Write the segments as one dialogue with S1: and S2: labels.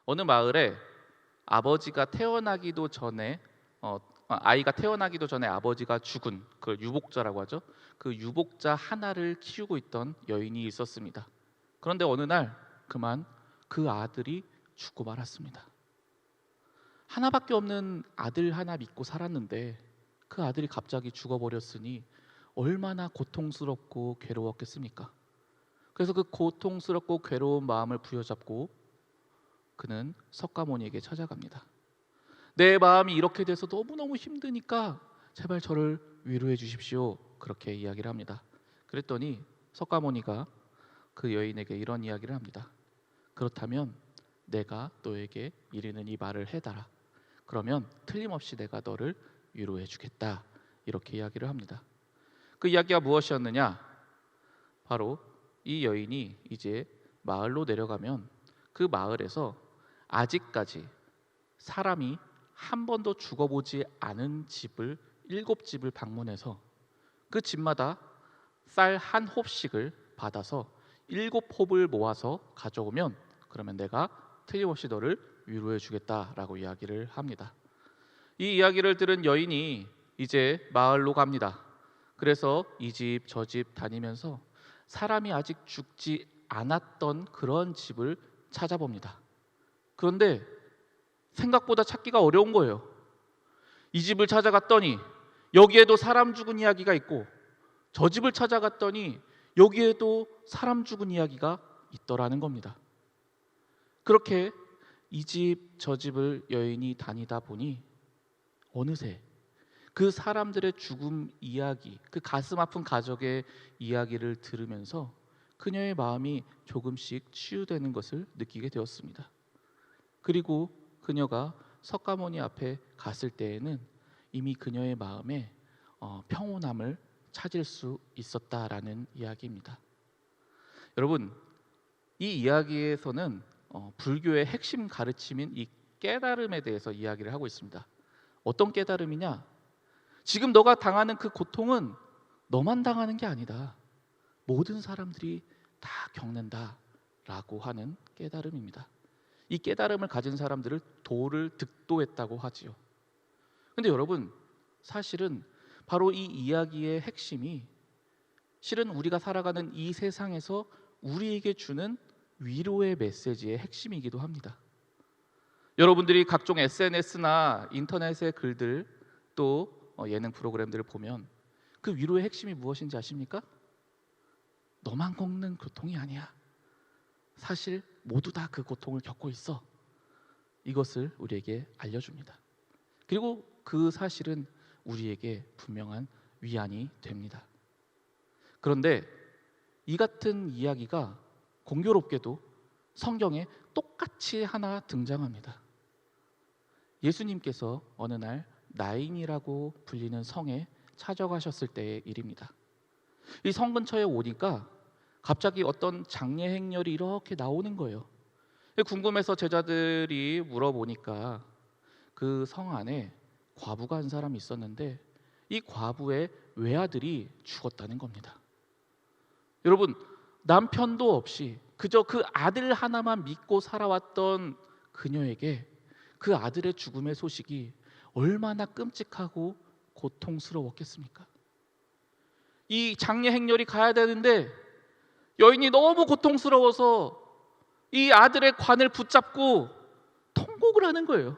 S1: 어느 마을에 아버지가 태어나기도 전에 아이가 태어나기도 전에 아버지가 죽은 그 유복자라고 하죠. 그 유복자 하나를 키우고 있던 여인이 있었습니다. 그런데 어느 날 그만 그 아들이 죽고 말았습니다. 하나밖에 없는 아들 하나 믿고 살았는데 그 아들이 갑자기 죽어버렸으니 얼마나 고통스럽고 괴로웠겠습니까? 그래서 그 고통스럽고 괴로운 마음을 부여잡고 그는 석가모니에게 찾아갑니다. 내 마음이 이렇게 돼서 너무너무 힘드니까 제발 저를 위로해 주십시오. 그렇게 이야기를 합니다. 그랬더니 석가모니가 그 여인에게 이런 이야기를 합니다. 그렇다면 내가 너에게 이르는 이 말을 해달라. 그러면 틀림없이 내가 너를 위로해 주겠다. 이렇게 이야기를 합니다. 그 이야기가 무엇이었느냐? 바로 이 여인이 이제 마을로 내려가면 그 마을에서 아직까지 사람이 한 번도 죽어보지 않은 집을 7집을 방문해서 그 집마다 쌀 한 홉씩을 받아서 7홉을 모아서 가져오면 그러면 내가 틀림없이 너를 위로해 주겠다라고 이야기를 합니다. 이 이야기를 들은 여인이 이제 마을로 갑니다. 그래서 이 집 저 집 다니면서 사람이 아직 죽지 않았던 그런 집을 찾아봅니다. 그런데 생각보다 찾기가 어려운 거예요. 이 집을 찾아갔더니 여기에도 사람 죽은 이야기가 있고 저 집을 찾아갔더니 여기에도 사람 죽은 이야기가 있더라는 겁니다. 그렇게 이 집 저 집을 여인이 다니다 보니 어느새 그 사람들의 죽음 이야기, 그 가슴 아픈 가족의 이야기를 들으면서 그녀의 마음이 조금씩 치유되는 것을 느끼게 되었습니다. 그리고 그녀가 석가모니 앞에 갔을 때에는 이미 그녀의 마음에 평온함을 찾을 수 있었다라는 이야기입니다. 여러분, 이 이야기에서는 불교의 핵심 가르침인 이 깨달음에 대해서 이야기를 하고 있습니다. 어떤 깨달음이냐? 지금 너가 당하는 그 고통은 너만 당하는 게 아니다. 모든 사람들이 다 겪는다라고 하는 깨달음입니다. 이 깨달음을 가진 사람들을 도를 득도했다고 하지요. 근데 여러분, 사실은 바로 이 이야기의 핵심이 실은 우리가 살아가는 이 세상에서 우리에게 주는 위로의 메시지의 핵심이기도 합니다. 여러분들이 각종 SNS나 인터넷의 글들 또 예능 프로그램들을 보면 그 위로의 핵심이 무엇인지 아십니까? 너만 겪는 고통이 아니야. 사실 모두 다 그 고통을 겪고 있어. 이것을 우리에게 알려줍니다. 그리고 그 사실은 우리에게 분명한 위안이 됩니다. 그런데 이 같은 이야기가 공교롭게도 성경에 똑같이 하나 등장합니다. 예수님께서 어느 날 나인이라고 불리는 성에 찾아가셨을 때의 일입니다. 이 성 근처에 오니까 갑자기 어떤 장례 행렬이 이렇게 나오는 거예요. 궁금해서 제자들이 물어보니까 그 성 안에 과부가 한 사람이 있었는데 이 과부의 외아들이 죽었다는 겁니다. 여러분, 남편도 없이 그저 그 아들 하나만 믿고 살아왔던 그녀에게 그 아들의 죽음의 소식이 얼마나 끔찍하고 고통스러웠겠습니까? 이 장례 행렬이 가야 되는데 여인이 너무 고통스러워서 이 아들의 관을 붙잡고 통곡을 하는 거예요.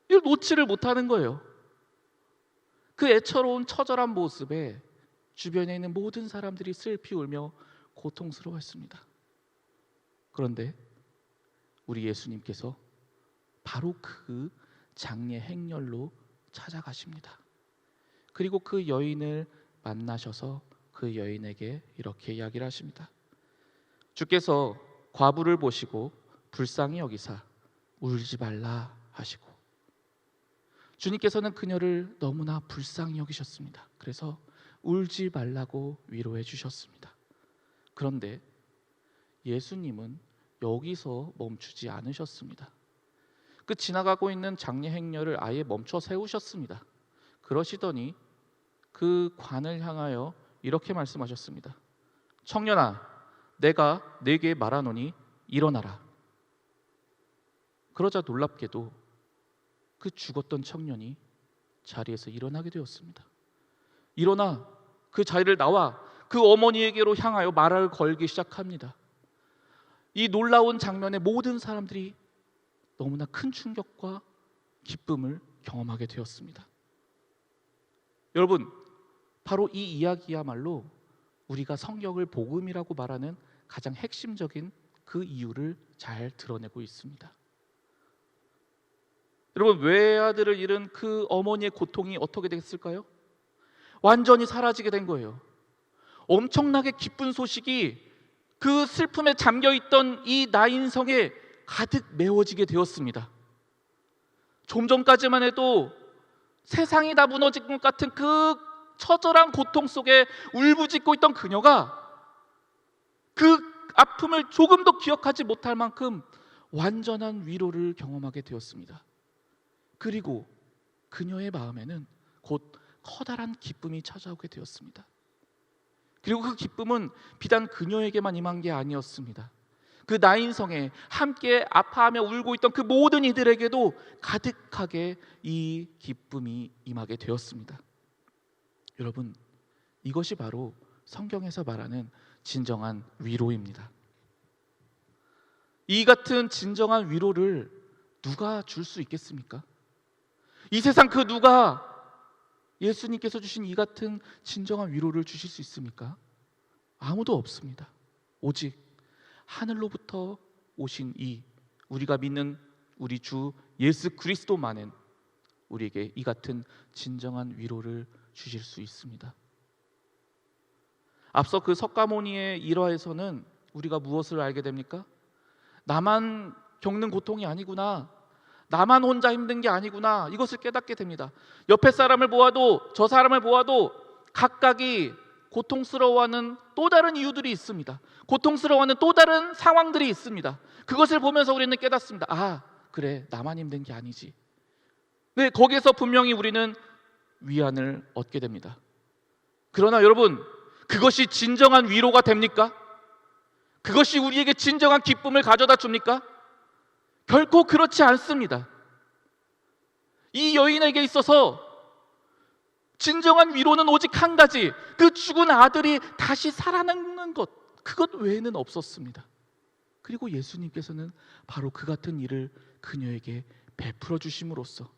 S1: 이걸 놓지를 못하는 거예요. 그 애처로운 처절한 모습에 주변에 있는 모든 사람들이 슬피 울며 고통스러워했습니다. 그런데 우리 예수님께서 바로 그 장례 행렬로 찾아가십니다. 그리고 그 여인을 만나셔서 그 여인에게 이렇게 이야기를 하십니다. 주께서 과부를 보시고 불쌍히 여기사 울지 말라 하시고, 주님께서는 그녀를 너무나 불쌍히 여기셨습니다. 그래서 울지 말라고 위로해 주셨습니다. 그런데 예수님은 여기서 멈추지 않으셨습니다. 그 지나가고 있는 장례 행렬을 아예 멈춰 세우셨습니다. 그러시더니 그 관을 향하여 이렇게 말씀하셨습니다. 청년아, 내가 네게 말하노니 일어나라. 그러자 놀랍게도 그 죽었던 청년이 자리에서 일어나게 되었습니다. 일어나 그 자리를 나와 그 어머니에게로 향하여 말을 걸기 시작합니다. 이 놀라운 장면에 모든 사람들이 너무나 큰 충격과 기쁨을 경험하게 되었습니다. 여러분, 바로 이 이야기야말로 우리가 성경을 복음이라고 말하는 가장 핵심적인 그 이유를 잘 드러내고 있습니다. 여러분, 외아들을 잃은 그 어머니의 고통이 어떻게 됐을까요? 완전히 사라지게 된 거예요. 엄청나게 기쁜 소식이 그 슬픔에 잠겨있던 이 나인성에 가득 메워지게 되었습니다. 좀 전까지만 해도 세상이 다 무너질 것 같은 그 처절한 고통 속에 울부짖고 있던 그녀가 그 아픔을 조금도 기억하지 못할 만큼 완전한 위로를 경험하게 되었습니다. 그리고 그녀의 마음에는 곧 커다란 기쁨이 찾아오게 되었습니다. 그리고 그 기쁨은 비단 그녀에게만 임한 게 아니었습니다. 그 나인성에 함께 아파하며 울고 있던 그 모든 이들에게도 가득하게 이 기쁨이 임하게 되었습니다. 여러분, 이것이 바로 성경에서 말하는 진정한 위로입니다. 이 같은 진정한 위로를 누가 줄 수 있겠습니까? 이 세상 그 누가 예수님께서 주신 이 같은 진정한 위로를 주실 수 있습니까? 아무도 없습니다. 오직 하늘로부터 오신 우리가 믿는 우리 주 예수 그리스도만은 우리에게 이 같은 진정한 위로를 주실 수 있습니다. 앞서 그 석가모니의 일화에서는 우리가 무엇을 알게 됩니까? 나만 겪는 고통이 아니구나, 나만 혼자 힘든 게 아니구나, 이것을 깨닫게 됩니다. 옆에 사람을 보아도, 저 사람을 보아도 각각이 고통스러워하는 또 다른 이유들이 있습니다. 고통스러워하는 또 다른 상황들이 있습니다. 그것을 보면서 우리는 깨닫습니다. 아, 그래, 나만 힘든 게 아니지. 네, 거기에서 분명히 우리는 위안을 얻게 됩니다. 그러나 여러분, 그것이 진정한 위로가 됩니까? 그것이 우리에게 진정한 기쁨을 가져다 줍니까? 결코 그렇지 않습니다. 이 여인에게 있어서 진정한 위로는 오직 한 가지, 그 죽은 아들이 다시 살아나는 것, 그것 외에는 없었습니다. 그리고 예수님께서는 바로 그 같은 일을 그녀에게 베풀어 주심으로써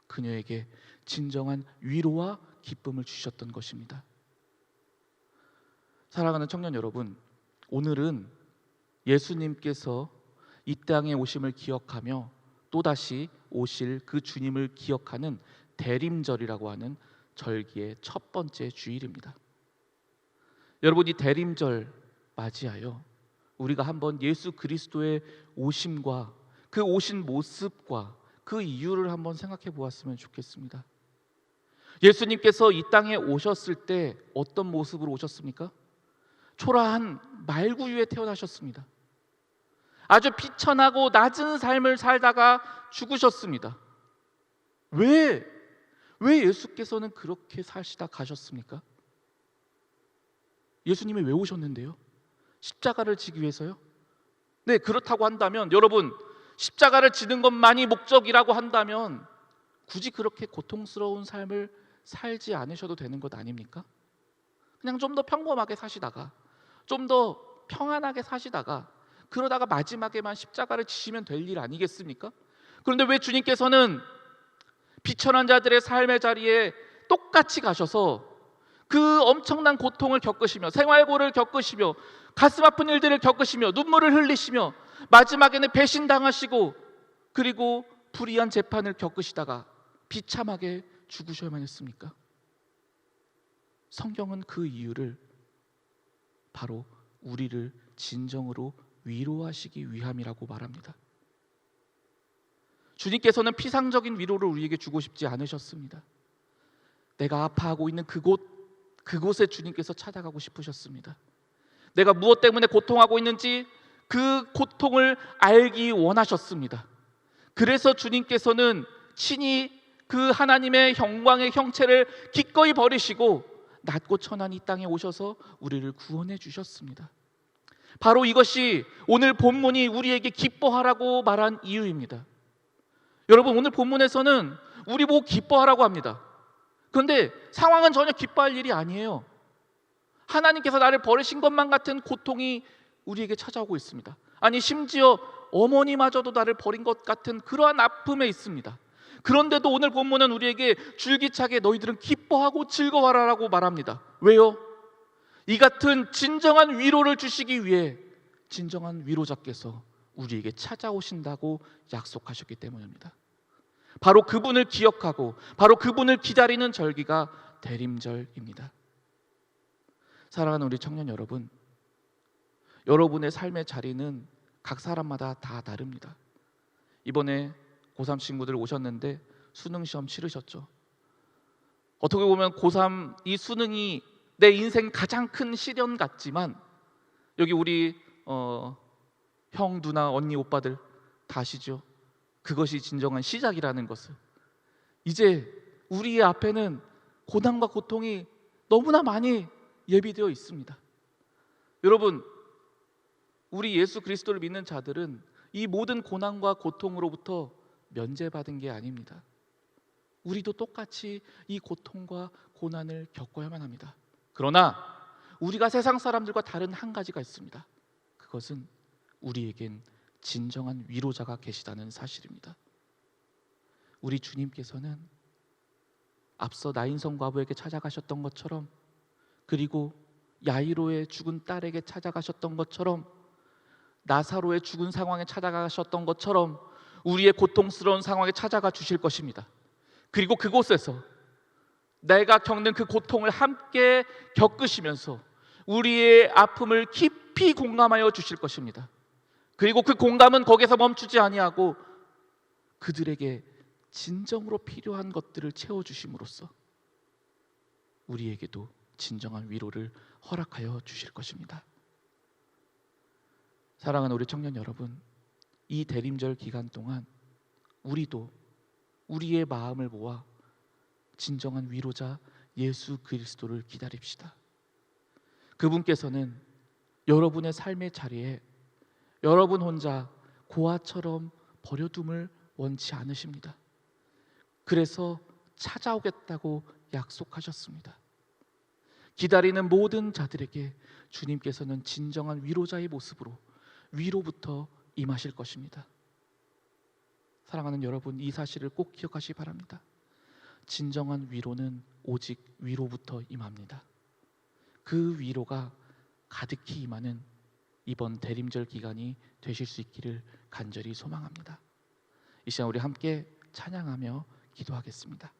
S1: 그녀에게 진정한 위로와 기쁨을 주셨던 것입니다. 사랑하는 청년 여러분, 오늘은 예수님께서 이 땅에 오심을 기억하며 또다시 오실 그 주님을 기억하는 대림절이라고 하는 절기의 첫 번째 주일입니다. 여러분, 이 대림절 맞이하여 우리가 한번 예수 그리스도의 오심과 그 오신 모습과 그 이유를 한번 생각해 보았으면 좋겠습니다. 예수님께서 이 땅에 오셨을 때 어떤 모습으로 오셨습니까? 초라한 말구유에 태어나셨습니다. 아주 비천하고 낮은 삶을 살다가 죽으셨습니다. 왜 예수께서는 그렇게 사시다 가셨습니까? 예수님이 왜 오셨는데요? 십자가를 지기 위해서요? 네, 그렇다고 한다면 여러분, 십자가를 지는 것만이 목적이라고 한다면 굳이 그렇게 고통스러운 삶을 살지 않으셔도 되는 것 아닙니까? 그냥 좀 더 평범하게 사시다가, 좀 더 평안하게 사시다가, 그러다가 마지막에만 십자가를 지시면 될 일 아니겠습니까? 그런데 왜 주님께서는 비천한 자들의 삶의 자리에 똑같이 가셔서 그 엄청난 고통을 겪으시며 생활고를 겪으시며 가슴 아픈 일들을 겪으시며 눈물을 흘리시며 마지막에는 배신당하시고 그리고 불의한 재판을 겪으시다가 비참하게 죽으셔야만 했습니까? 성경은 그 이유를 바로 우리를 진정으로 위로하시기 위함이라고 말합니다. 주님께서는 피상적인 위로를 우리에게 주고 싶지 않으셨습니다. 내가 아파하고 있는 그곳에 주님께서 찾아가고 싶으셨습니다. 내가 무엇 때문에 고통하고 있는지 그 고통을 알기 원하셨습니다. 그래서 주님께서는 친히 그 하나님의 영광의 형체를 기꺼이 버리시고 낮고 천한 이 땅에 오셔서 우리를 구원해 주셨습니다. 바로 이것이 오늘 본문이 우리에게 기뻐하라고 말한 이유입니다. 여러분, 오늘 본문에서는 우리 보고 기뻐하라고 합니다. 그런데 상황은 전혀 기뻐할 일이 아니에요. 하나님께서 나를 버리신 것만 같은 고통이 우리에게 찾아오고 있습니다. 아니, 심지어 어머니마저도 나를 버린 것 같은 그러한 아픔에 있습니다. 그런데도 오늘 본문은 우리에게 줄기차게 너희들은 기뻐하고 즐거워하라고 말합니다. 왜요? 이 같은 진정한 위로를 주시기 위해 진정한 위로자께서 우리에게 찾아오신다고 약속하셨기 때문입니다. 바로 그분을 기억하고 바로 그분을 기다리는 절기가 대림절입니다. 사랑하는 우리 청년 여러분, 여러분의 삶의 자리는 각 사람마다 다 다릅니다. 이번에 고3 친구들 오셨는데 수능 시험 치르셨죠. 어떻게 보면 고3 이 수능이 내 인생 가장 큰 시련 같지만, 여기 우리 형, 누나, 언니, 오빠들 다 아시죠? 그것이 진정한 시작이라는 것을. 이제 우리의 앞에는 고난과 고통이 너무나 많이 예비되어 있습니다. 여러분, 우리 예수 그리스도를 믿는 자들은 이 모든 고난과 고통으로부터 면제받은 게 아닙니다. 우리도 똑같이 이 고통과 고난을 겪어야만 합니다. 그러나 우리가 세상 사람들과 다른 한 가지가 있습니다. 그것은 우리에겐 진정한 위로자가 계시다는 사실입니다. 우리 주님께서는 앞서 나인성 과부에게 찾아가셨던 것처럼, 그리고 야이로의 죽은 딸에게 찾아가셨던 것처럼, 나사로의 죽은 상황에 찾아가셨던 것처럼 우리의 고통스러운 상황에 찾아가 주실 것입니다. 그리고 그곳에서 내가 겪는 그 고통을 함께 겪으시면서 우리의 아픔을 깊이 공감하여 주실 것입니다. 그리고 그 공감은 거기서 멈추지 아니하고 그들에게 진정으로 필요한 것들을 채워주심으로써 우리에게도 진정한 위로를 허락하여 주실 것입니다. 사랑하는 우리 청년 여러분, 이 대림절 기간 동안 우리도 우리의 마음을 모아 진정한 위로자 예수 그리스도를 기다립시다. 그분께서는 여러분의 삶의 자리에 여러분 혼자 고아처럼 버려둠을 원치 않으십니다. 그래서 찾아오겠다고 약속하셨습니다. 기다리는 모든 자들에게 주님께서는 진정한 위로자의 모습으로 위로부터 임하실 것입니다. 사랑하는 여러분, 이 사실을 꼭 기억하시기 바랍니다. 진정한 위로는 오직 위로부터 임합니다. 그 위로가 가득히 임하는 이번 대림절 기간이 되실 수 있기를 간절히 소망합니다. 이 시간 우리 함께 찬양하며 기도하겠습니다.